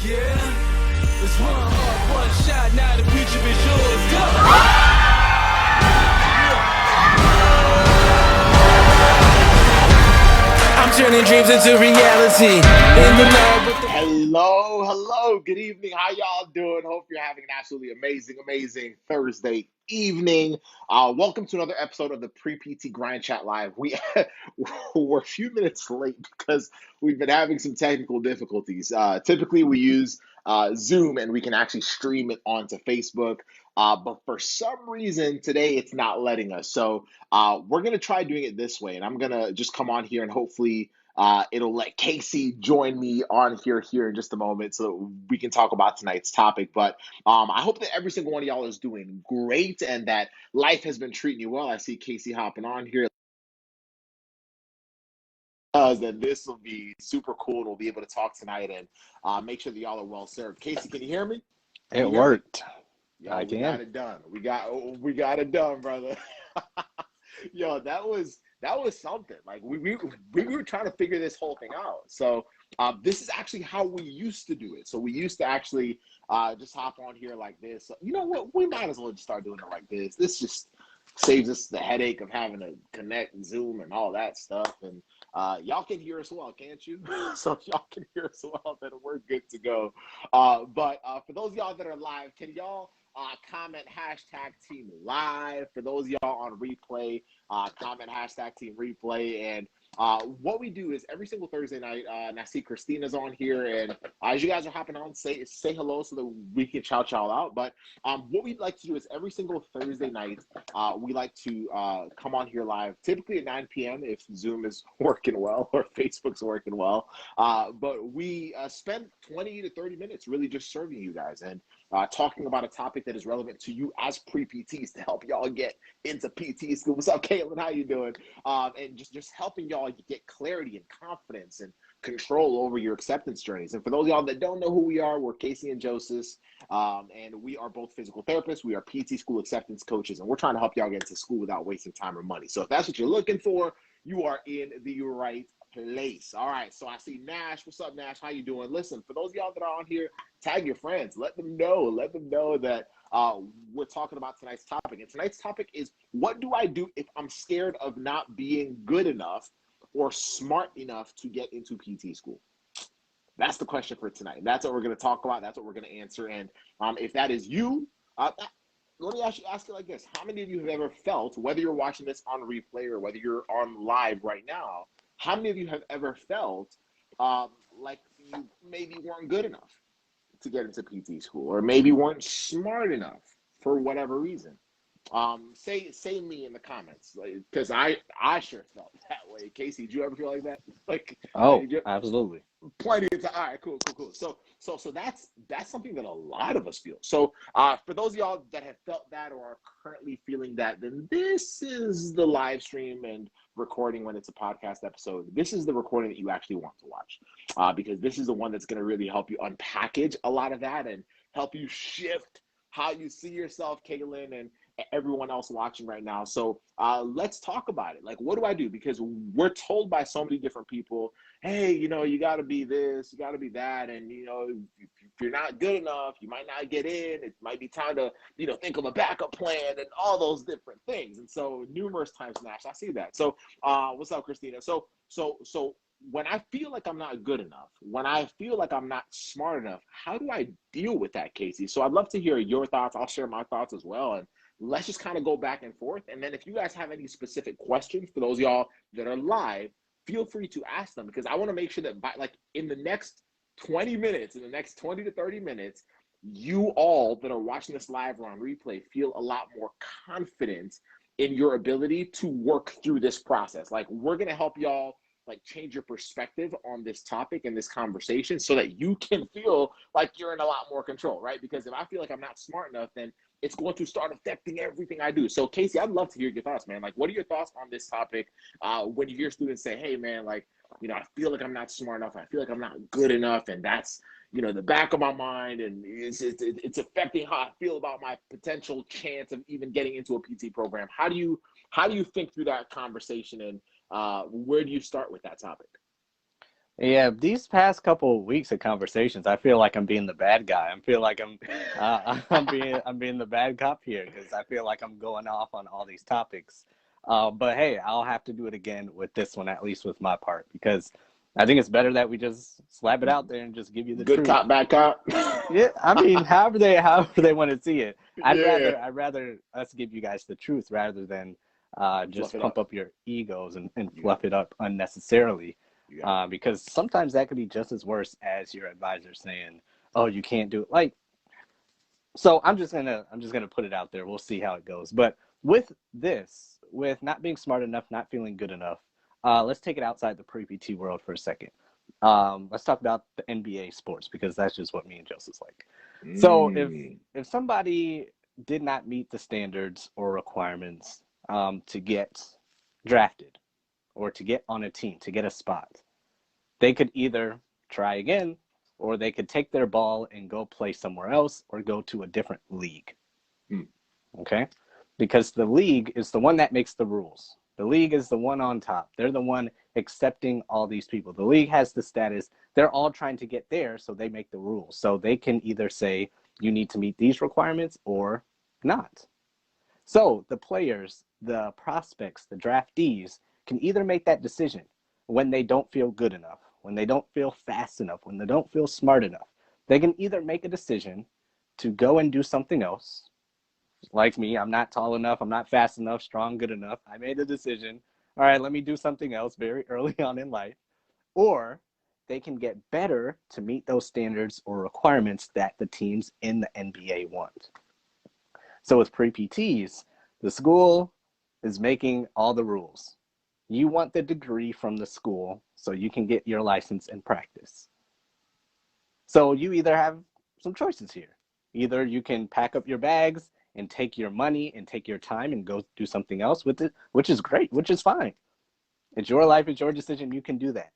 Yeah, it's one heart, one shot, now the future is yours. I'm turning dreams into reality. In the lab with the Hello, good evening. How y'all doing? Hope you're having an absolutely amazing Thursday evening. Welcome to another episode of the Pre-PT Grind Chat Live. We're a few minutes late because we've been having some technical difficulties. Typically, we use Zoom and we can actually stream it onto Facebook. But for some reason today, it's not letting us. So we're going to try doing it this way. And I'm going to just come on here and hopefully it'll let Casey join me on here in just a moment so that we can talk about tonight's topic. But I hope that every single one of y'all is doing great and that life has been treating you well. I see Casey hopping on here. Then this will be super cool. We'll be able to talk tonight and make sure that y'all are well served. Casey, can you hear me? Can It you hear me? worked. Yo, I we can. got it done. We got it done, brother. Yo, that was something. Like we were trying to figure this whole thing out. So this is actually how we used to do it. So we used to actually just hop on here like this. So, you know what? We might as well just start doing it like this. This just saves us the headache of having to connect Zoom and all that stuff. And y'all can hear us well, can't you? So if y'all can hear us well, then we're good to go. But for those of y'all that are live, can y'all comment hashtag team live? For those of y'all on replay, comment hashtag team replay. And what we do is every single Thursday night, and I see Christina's on here, and as you guys are hopping on, say hello so that we can shout y'all out. But what we'd like to do is every single Thursday night, we like to come on here live, typically at 9 p.m. if Zoom is working well or Facebook's working well. But we spend 20 to 30 minutes really just serving you guys and talking about a topic that is relevant to you as pre-PTs to help y'all get into PT school. What's up, Caitlin? How you doing? And just helping y'all get clarity and confidence and control over your acceptance journeys. And for those of y'all that don't know who we are, we're Casey and Joseph, and we are both physical therapists. We are PT school acceptance coaches, and we're trying to help y'all get into school without wasting time or money. So if that's what you're looking for, you are in the right place. All right, so I see Nash. What's up, Nash? How you doing? Listen, for those of y'all that are on here, tag your friends. Let them know that we're talking about tonight's topic. And tonight's topic is, what do I do if I'm scared of not being good enough or smart enough to get into PT school? That's the question for tonight. That's what we're going to talk about. That's what we're going to answer. And if that is you, let me ask you like this. How many of you have ever felt, whether you're watching this on replay or whether you're on live right now, how many of you have ever felt like you maybe weren't good enough to get into PT school, or maybe weren't smart enough for whatever reason? Say me in the comments, because I sure felt that way. Casey, did you ever feel like that? Oh, absolutely. Plenty of time. All right, cool. So that's something that a lot of us feel. So for those of y'all that have felt that or are currently feeling that, then this is the live stream and recording when it's a podcast episode. This is the recording that you actually want to watch, because this is the one that's going to really help you unpackage a lot of that and help you shift how you see yourself, Caitlin, and everyone else watching right now. So let's talk about it. Like, what do I do? Because we're told by so many different people, hey, you know, you got to be this, you got to be that. And, you know, if you're not good enough, you might not get in. It might be time to, you know, think of a backup plan and all those different things. And so numerous times, Nash, I see that. So what's up, Christina? So when I feel like I'm not good enough, when I feel like I'm not smart enough, how do I deal with that, Casey? So I'd love to hear your thoughts. I'll share my thoughts as well. And let's just kind of go back and forth. And then if you guys have any specific questions for those of y'all that are live, feel free to ask them, because I want to make sure that in the next 20 minutes, in the next 20 to 30 minutes, you all that are watching this live or on replay feel a lot more confident in your ability to work through this process. Like, we're going to help y'all change your perspective on this topic and this conversation so that you can feel like you're in a lot more control, right? Because if I feel like I'm not smart enough, then it's going to start affecting everything I do. So Casey, I'd love to hear your thoughts, man. Like, what are your thoughts on this topic when you hear students say, hey man, like, you know, I feel like I'm not smart enough. I feel like I'm not good enough. And that's, you know, the back of my mind. And it's affecting how I feel about my potential chance of even getting into a PT program. How do you think through that conversation, and where do you start with that topic? Yeah, these past couple of weeks of conversations, I feel like I'm being the bad guy. I feel like I'm being the bad cop here because I feel like I'm going off on all these topics. But hey, I'll have to do it again with this one, at least with my part, because I think it's better that we just slap it out there and just give you the Good truth. cop, bad cop. Yeah, I mean, however they want to see it. Yeah. I'd rather us give you guys the truth rather than Fluff just it pump up. up your egos and You got fluff it up unnecessarily. you got Because sometimes that could be just as worse as your advisor saying, "Oh, you can't do it." Like, so I'm just gonna put it out there. We'll see how it goes. But with this, with not being smart enough, not feeling good enough, let's take it outside the pre-PT world for a second. Let's talk about the NBA sports because that's just what me and Joseph's like. So if somebody did not meet the standards or requirements to get drafted or to get on a team, to get a spot, they could either try again or they could take their ball and go play somewhere else or go to a different league. Mm. Okay? Because the league is the one that makes the rules. The league is the one on top. They're the one accepting all these people. The league has the status. They're all trying to get there, so they make the rules. So they can either say you need to meet these requirements or not. So the players, the prospects, the draftees can either make that decision when they don't feel good enough, when they don't feel fast enough, when they don't feel smart enough. They can either make a decision to go and do something else. Like me, I'm not tall enough, I'm not fast enough, strong, good enough. I made a decision. All right, let me do something else very early on in life. Or they can get better to meet those standards or requirements that the teams in the NBA want. So with pre-PTs, the school is making all the rules. You want the degree from the school so you can get your license and practice. So you either have some choices here. Either you can pack up your bags and take your money and take your time and go do something else with it, which is great, which is fine. It's your life, it's your decision, you can do that.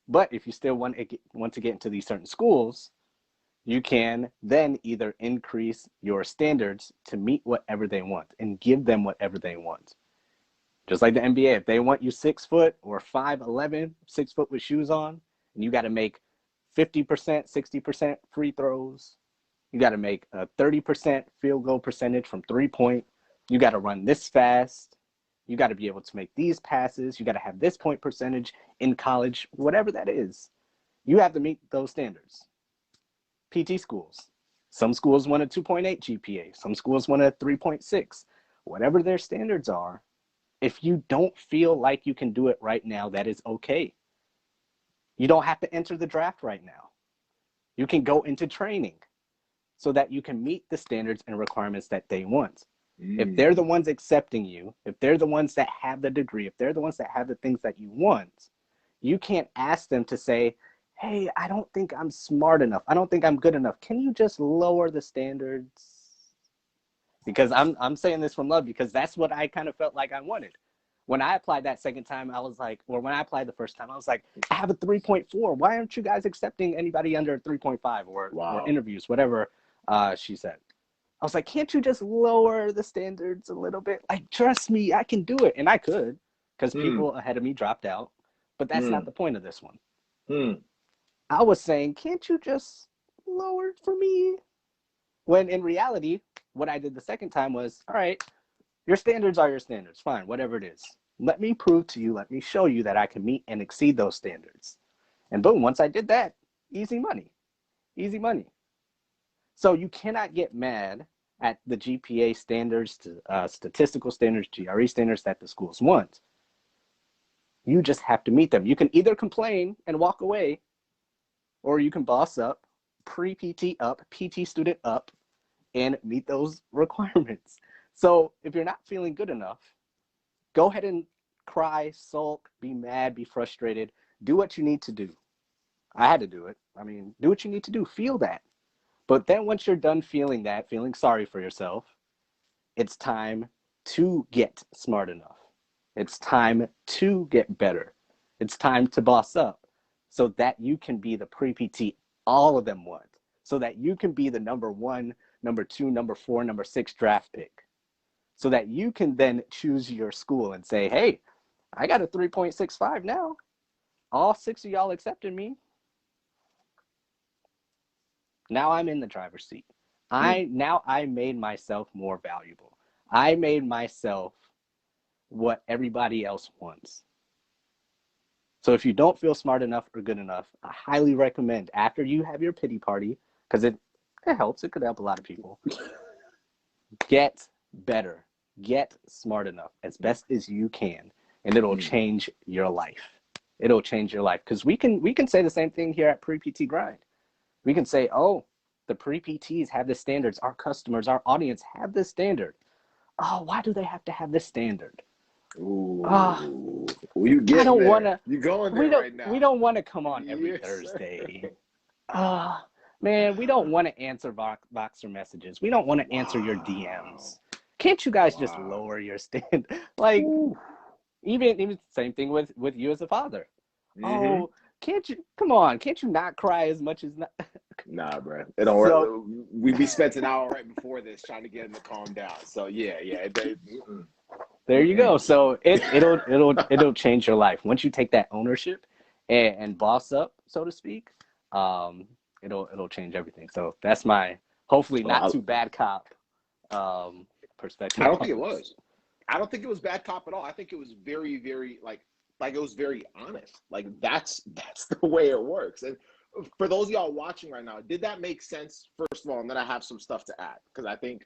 But if you still want to get into these certain schools, you can then either increase your standards to meet whatever they want and give them whatever they want. Just like the NBA, if they want you 6 foot or 5'11", 6 foot with shoes on, and you got to make 50%, 60% free throws, you got to make a 30% field goal percentage from 3-point, you got to run this fast, you got to be able to make these passes, you got to have this point percentage in college, whatever that is, you have to meet those standards. PT schools. Some schools want a 2.8 GPA. Some schools want a 3.6. Whatever their standards are, if you don't feel like you can do it right now, that is okay. You don't have to enter the draft right now. You can go into training so that you can meet the standards and requirements that they want. If they're the ones accepting you, if they're the ones that have the degree, if they're the ones that have the things that you want, you can't ask them to say, hey, I don't think I'm smart enough. I don't think I'm good enough. Can you just lower the standards? Because I'm saying this from love because that's what I kind of felt like I wanted. When I applied that second time, I was like, or when I applied the first time, I was like, I have a 3.4. Why aren't you guys accepting anybody under 3.5 or interviews, whatever she said. I was like, can't you just lower the standards a little bit? Like, trust me, I can do it. And I could because people ahead of me dropped out. But that's not the point of this one. I was saying, can't you just lower it for me? When in reality, what I did the second time was, all right, your standards are your standards. Fine, whatever it is. Let me prove to you, let me show you that I can meet and exceed those standards. And boom, once I did that, easy money. Easy money. So you cannot get mad at the GPA standards, statistical standards, GRE standards that the schools want. You just have to meet them. You can either complain and walk away, or you can boss up, pre-PT up, PT student up, and meet those requirements. So if you're not feeling good enough, go ahead and cry, sulk, be mad, be frustrated. Do what you need to do. I had to do it. I mean, do what you need to do. Feel that. But then once you're done feeling that, feeling sorry for yourself, it's time to get smart enough. It's time to get better. It's time to boss up so that you can be the pre-PT all of them want, so that you can be the number 1, number 2, number 4, number 6 draft pick, so that you can then choose your school and say, hey, I got a 3.65 now. all 6 of y'all accepted me. Now I'm in the driver's seat. I made myself more valuable. I made myself what everybody else wants. So if you don't feel smart enough or good enough, I highly recommend after you have your pity party, because it helps, it could help a lot of people, get better, get smart enough as best as you can, and it'll change your life. It'll change your life. Because we can say the same thing here at Pre-PT Grind. We can say, oh, the pre-PTs have the standards. Our customers, our audience have this standard. Oh, why do they have to have this standard? Ooh, you getting I don't there. want to. You going there right now? We don't want to come on every Yes, Thursday. Man, we don't want to answer Voxer messages. We don't want to answer your DMs. Can't you guys just lower your stand? Like, even same thing with you as a father. Oh, can't you? Come on, can't you not cry as much as? Nah, bro. It don't work. We spent an hour right before this trying to get him to calm down. So yeah. There you go. So it'll change your life once you take that ownership and boss up, so to speak. It'll change everything. So that's my hopefully not too bad cop perspective. I don't think it was. I don't think it was bad cop at all. I think it was very, very like it was very honest. Like that's the way it works. And for those of y'all watching right now, did that make sense? First of all, and then I have some stuff to add because I think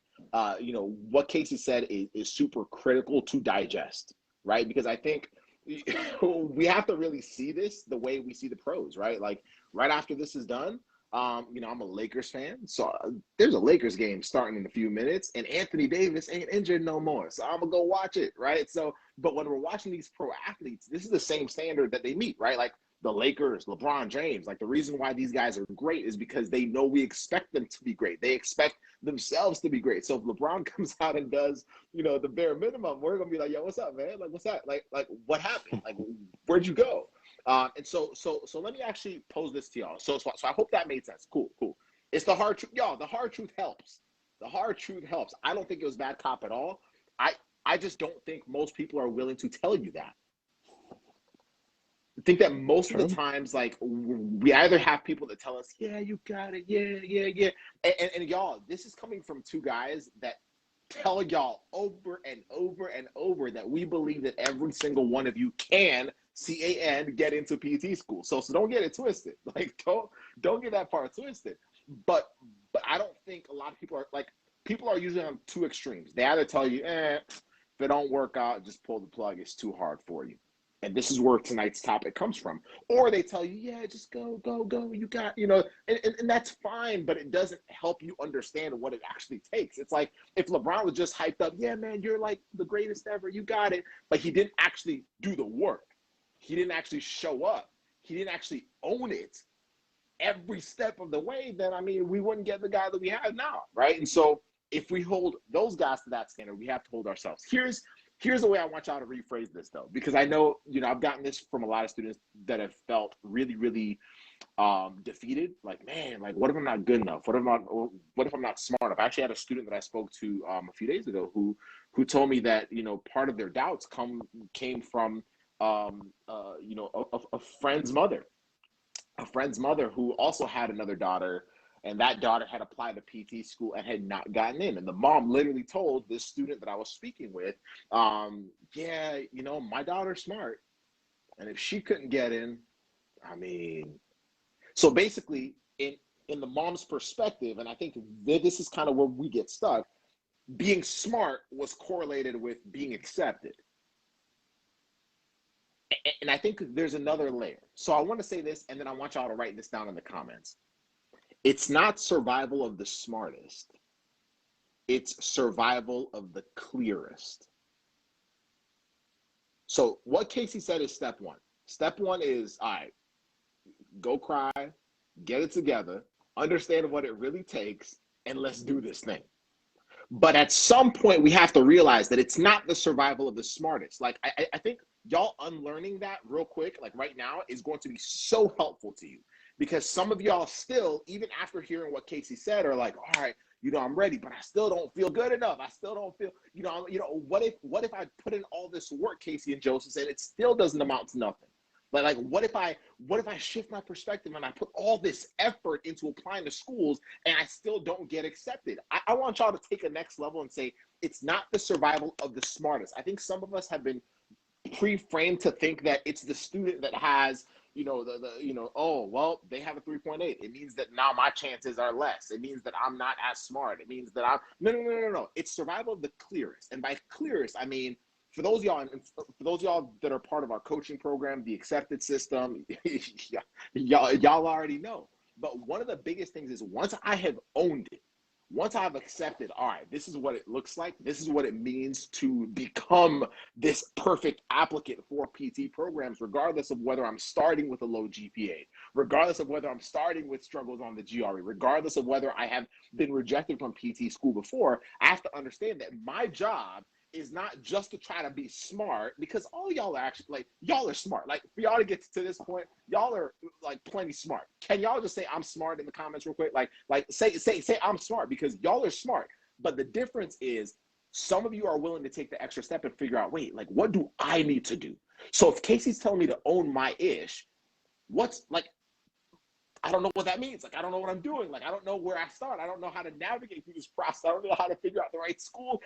what Casey said is super critical to digest, right? Because I think we have to really see this the way we see the pros, right? Like right after this is done, I'm a Lakers fan, so there's a Lakers game starting in a few minutes, and Anthony Davis ain't injured no more, so I'm gonna go watch it, right? So, but when we're watching these pro athletes, this is the same standard that they meet, right? Like the Lakers, LeBron James, like the reason why these guys are great is because they know we expect them to be great. They expect themselves to be great. So if LeBron comes out and does, the bare minimum, we're gonna be like, yo, what's up, man? Like, what's that? Like what happened? Like, where'd you go? And so let me actually pose this to y'all. So I hope that made sense. Cool. It's the hard truth, y'all. The hard truth helps. The hard truth helps. I don't think it was bad cop at all. I just don't think most people are willing to tell you that. I think that most of the times, like, we either have people that tell us, yeah, you got it, yeah. And y'all, this is coming from two guys that tell y'all over and over and over that we believe that every single one of you can get into PT school. So don't get it twisted. Like, don't get that part twisted. But I don't think a lot of people are usually on two extremes. They either tell you, if it don't work out, just pull the plug. It's too hard for you. And this is where tonight's topic comes from. Or they tell you, yeah, just go. You got, and that's fine, but it doesn't help you understand what it actually takes. It's like if LeBron was just hyped up, yeah, man, you're like the greatest ever. You got it. But he didn't actually do the work. He didn't actually show up. He didn't actually own it every step of the way. Then, we wouldn't get the guy that we have now, right? And so if we hold those guys to that standard, we have to hold ourselves. Here's the way I want y'all to rephrase this, though, because I know, I've gotten this from a lot of students that have felt really, really defeated. Like, man, like, what if I'm not good enough? What if I'm not smart enough? I actually had a student that I spoke to a few days ago who told me that, part of their doubts came from, a friend's mother who also had another daughter. And that daughter had applied to PT school and had not gotten in. And the mom literally told this student that I was speaking with, yeah, my daughter's smart. And if she couldn't get in, so basically in the mom's perspective, and I think this is kind of where we get stuck, being smart was correlated with being accepted. And I think there's another layer. So I want to say this, and then I want y'all to write this down in the comments. It's not survival of the smartest. It's survival of the clearest. So what Casey said is step one. Step one is, all right, go cry, get it together, understand what it really takes, and let's do this thing. But at some point, we have to realize that it's not the survival of the smartest. Like, I think y'all unlearning that real quick, like right now, is going to be so helpful to you. Because some of y'all still, even after hearing what Casey said, are like, all right, I'm ready, but I still don't feel good enough. I still don't feel, what if I put in all this work, Casey and Joseph said, it still doesn't amount to nothing? Like what if I shift my perspective and I put all this effort into applying to schools and I still don't get accepted? I want y'all to take a next level and say, it's not the survival of the smartest. I think some of us have been pre-framed to think that it's the student that has, oh, well, they have a 3.8. It means that now my chances are less. It means that I'm not as smart. It means that no. It's survival of the clearest. And by clearest, I mean, for those of y'all that are part of our coaching program, the accepted system, y'all already know. But one of the biggest things is once I have owned it, once I've accepted, all right, this is what it looks like, this is what it means to become this perfect applicant for PT programs, regardless of whether I'm starting with a low GPA, regardless of whether I'm starting with struggles on the GRE, regardless of whether I have been rejected from PT school before, I have to understand that my job is not just to try to be smart, because all y'all are actually, like, y'all are smart. Like, for y'all to get to this point, y'all are like plenty smart. Can y'all just say I'm smart in the comments real quick? Like say I'm smart, because y'all are smart. But the difference is some of you are willing to take the extra step and figure out, wait, like, what do I need to do? So if Casey's telling me to own my ish, what's like, I don't know what that means. Like, I don't know what I'm doing. Like, I don't know where I start. I don't know how to navigate through this process. I don't know how to figure out the right school.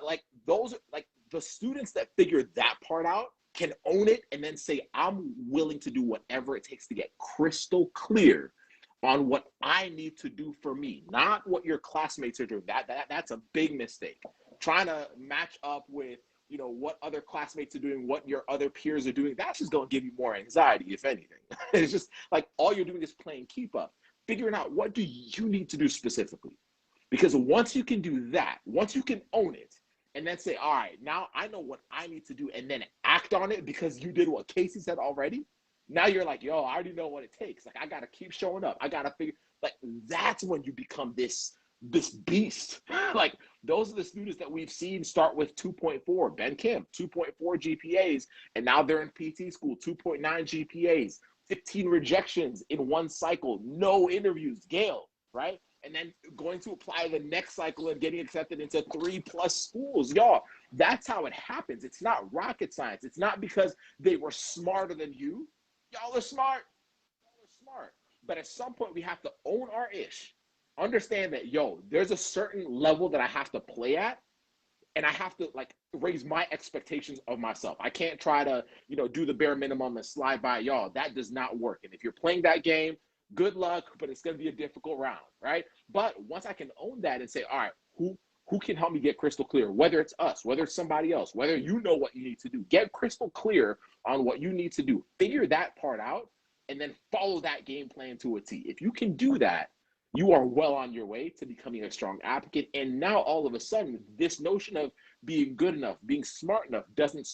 Like, those are like the students that figure that part out can own it and then say, I'm willing to do whatever it takes to get crystal clear on what I need to do for me, not what your classmates are doing. That's a big mistake. Trying to match up with, what other classmates are doing, what your other peers are doing, that's just going to give you more anxiety, if anything. It's just like all you're doing is playing keep up, figuring out what do you need to do specifically. Because once you can do that, once you can own it, and then say, all right, now I know what I need to do, and then act on it because you did what Casey said already, now you're like, yo, I already know what it takes. Like, I got to keep showing up. I got to figure, like, that's when you become this beast. Like, those are the students that we've seen start with 2.4, Ben Kim, 2.4 GPAs, and now they're in PT school, 2.9 GPAs, 15 rejections in one cycle, no interviews, Gail, right? And then going to apply the next cycle and getting accepted into 3+ schools. Y'all, that's how it happens. It's not rocket science. It's not because they were smarter than you. Y'all are smart. Y'all are smart. But at some point, we have to own our ish. Understand that, yo, there's a certain level that I have to play at, and I have to, like, raise my expectations of myself. I can't try to, do the bare minimum and slide by. Y'all, that does not work. And if you're playing that game, good luck, but it's going to be a difficult round, right? But once I can own that and say, all right, who can help me get crystal clear, whether it's us, whether it's somebody else, whether you know what you need to do, get crystal clear on what you need to do, figure that part out, and then follow that game plan to a T. If you can do that, you are well on your way to becoming a strong applicant. And now all of a sudden, this notion of being good enough, being smart enough doesn't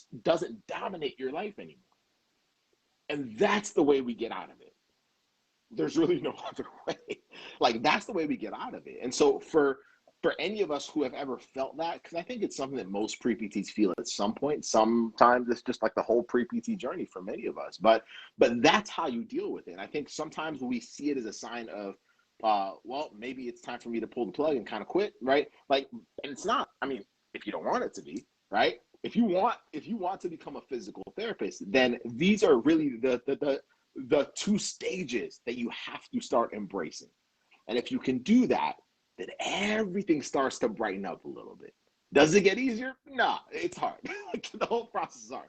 dominate your life anymore. And that's the way we get out of it. There's really no other way. Like, that's the way we get out of it. And so for any of us who have ever felt that, because I think it's something that most pre-PTs feel at some point. Sometimes it's just like the whole pre-PT journey for many of us. But that's how you deal with it. And I think sometimes we see it as a sign of, well, maybe it's time for me to pull the plug and kind of quit, right? Like, and it's not. I mean, if you don't want it to be, right? If you want to become a physical therapist, then these are really the two stages that you have to start embracing. And if you can do that, then everything starts to brighten up a little bit. Does it get easier? Nah, it's hard. The whole process is hard.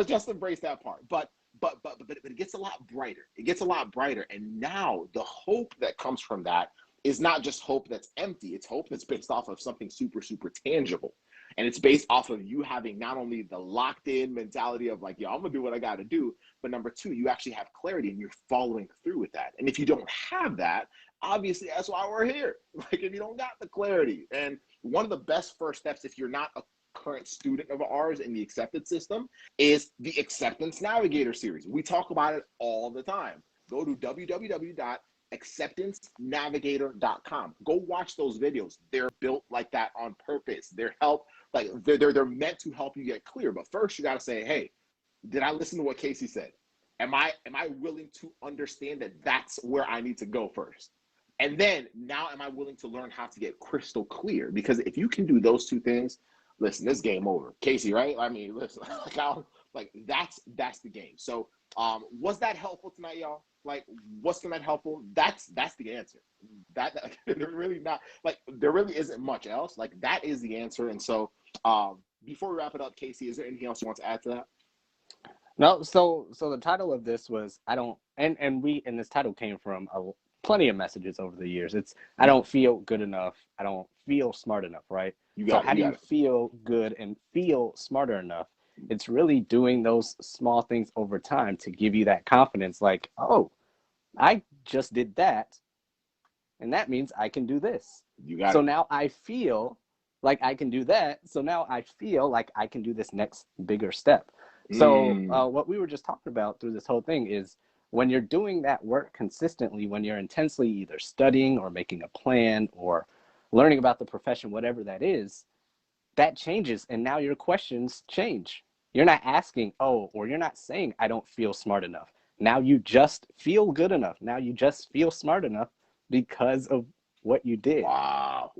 Just embrace that part. But it gets a lot brighter. It gets a lot brighter. And now the hope that comes from that is not just hope that's empty. It's hope that's based off of something super, super tangible. And it's based off of you having not only the locked in mentality of like, yo, I'm gonna do what I gotta do, but number two, you actually have clarity and you're following through with that. And if you don't have that, obviously that's why we're here. Like, if you don't got the clarity. And one of the best first steps, if you're not a current student of ours in the acceptance system, is the Acceptance Navigator series. We talk about it all the time. Go to www.acceptancenavigator.com. Go watch those videos. They're built like that on purpose. They're meant to help you get clear. But first you got to say, hey, did I listen to what Casey said? Am I willing to understand that that's where I need to go first? And then now am I willing to learn how to get crystal clear? Because if you can do those two things, listen, this game over. Casey, right? I mean, listen, that's the game. So Was that helpful tonight, y'all? Like, was tonight helpful? That's the answer. That there really not like there really isn't much else. Like that is the answer. And so before we wrap it up, Casey, is there anything else you want to add to that? No, so the title of this was and this title came from plenty of messages over the years. It's I don't feel good enough. I don't feel smart enough, right? So how do you feel good and feel smarter enough? It's really doing those small things over time to give you that confidence, like, oh, I just did that, and that means I can do this. So now I feel like I can do that. So now I feel like I can do this next bigger step. So what we were just talking about through this whole thing is when you're doing that work consistently, when you're intensely either studying or making a plan or learning about the profession, whatever that is, that changes. And now your questions change. You're not asking, oh, or you're not saying, I don't feel smart enough. Now you just feel good enough. Now you just feel smart enough because of what you did. Wow.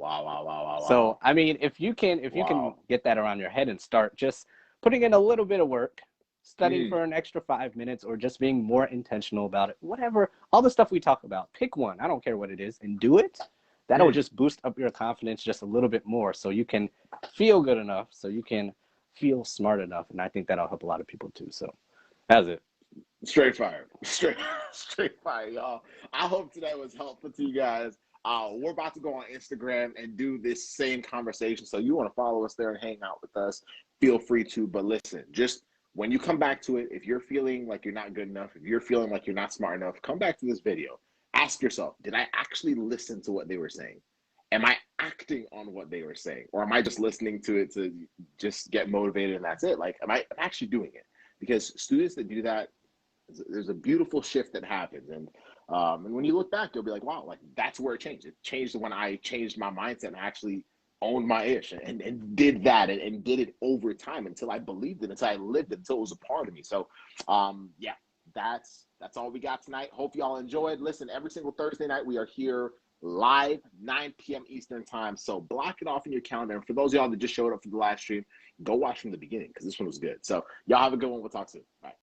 So, I mean, if you can get that around your head and start just putting in a little bit of work, studying for an extra 5 minutes, or just being more intentional about it, whatever, all the stuff we talk about, pick one, I don't care what it is, and do it. That'll just boost up your confidence just a little bit more so you can feel good enough, so you can feel smart enough. And I think that'll help a lot of people too. So that's it. Straight fire, straight fire, y'all. I hope today was helpful to you guys. We're about to go on Instagram and do this same conversation. So you want to follow us there and hang out with us, feel free to. But listen, just when you come back to it, if you're feeling like you're not good enough, if you're feeling like you're not smart enough, come back to this video. Ask yourself, did I actually listen to what they were saying? Am I acting on what they were saying? Or am I just listening to it to just get motivated and that's it? Like, am I actually doing it? Because students that do that, there's a beautiful shift that happens. And when you look back, you'll be like, wow, like that's where it changed. It changed when I changed my mindset and actually owned my ish and did that and did it over time until I believed it, until I lived it, until it was a part of me. So yeah, that's all we got tonight. Hope y'all enjoyed. Listen, every single Thursday night we are here live 9 p.m. Eastern time. So block it off in your calendar. And for those of y'all that just showed up for the live stream, go watch from the beginning because this one was good. So y'all have a good one. We'll talk soon. Bye.